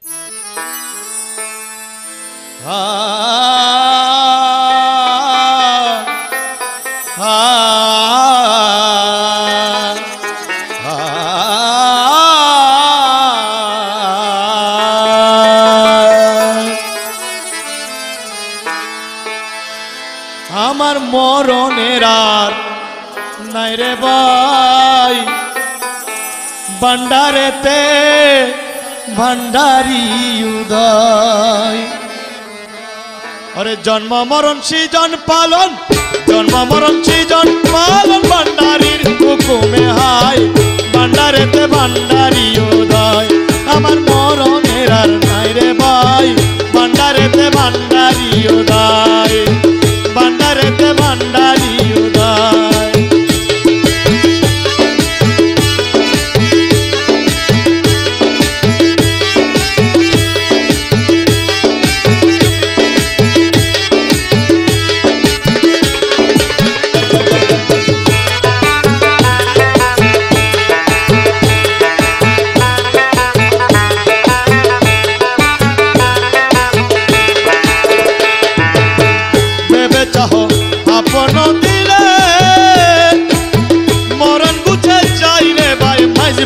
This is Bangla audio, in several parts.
আমার মরণের আর নাই রে ভাই ভান্ডারেতে ভান্ডারি উদয়। अरे जन्म मरण सृजन पालन जन्म मरण सृजन पालन भांडारीर हुकुमे हाय भांडारेते भांडारी उदय। आमार मरनेर आर नाई रे भाई भांडारेते भांडारी उदय भांडारेते भांडारी उदय।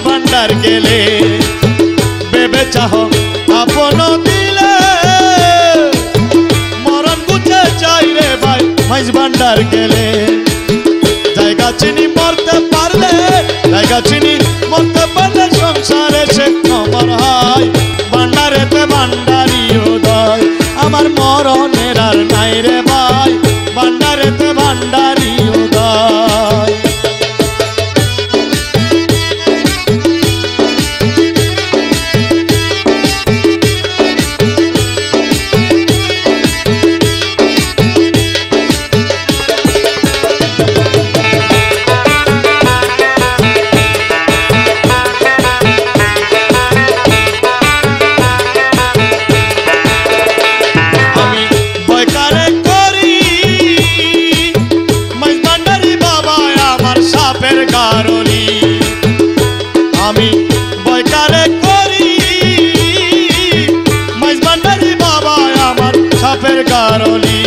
भांडार गेले बेबे चाहो आपन दिले मरण गुछे चाই रे भाई माइज भांडार गेले। জায়গা চিনি মরতে পারলে জায়গা চিনি মরতে পারলে সংসারে সে খবর হয় ভান্ডারেতে ভান্ডারি উদয়। আমার মরণের আর নাই রে ভাই ভান্ডারেতে ভান্ডারি উদয়। আমি বয়কারে করি মাইজ ভান্ডারি বাবা আমার সাপের গারলি।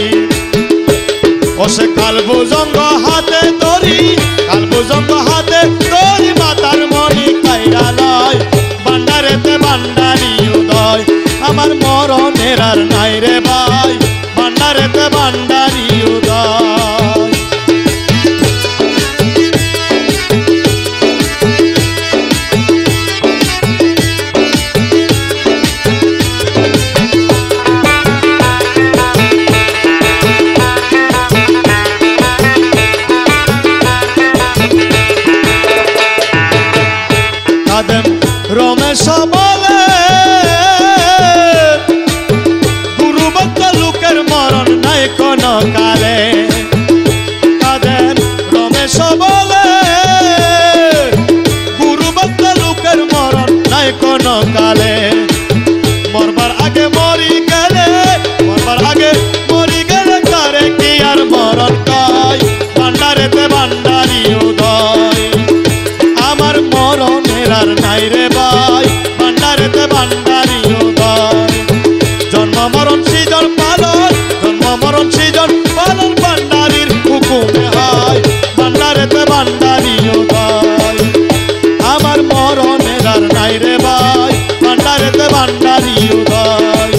ওসে কালবুজঙ্গ হাতে ধরি কালবুজঙ্গ হাতে ধরি মাতার মনি কাইরা লয় ভান্ডারেতে ভান্ডারি উদয়। আমার মরণের আর নাই রে ভাই ভান্ডারেতে ভান্ডারি উদয়। রমেশ বলে গুরুভক্ত লোকের মরণ নাই কোন কালে। তাদের রমেশ বলে গুরুভক্ত লোকের মরণ নাই কোন কালে। মরবার আগে মরি গেলে মরবার আগে মরি গেলে তারে কি আর মরণ কয় ভান্ডারেতে ভান্ডারি উদয়। আমার মরণের আর নাই রে ভাই ভান্ডারেতে ভান্ডারি উদয়। জন্ম মরণ সৃজন পালন জন্ম মরণ সৃজন পালন ভান্ডারির হুকুমে হয় ভান্ডারেতে ভান্ডারি উদয়। আমার মরণের আর নাই রে ভাই ভান্ডারেতে ভান্ডারি উদয়।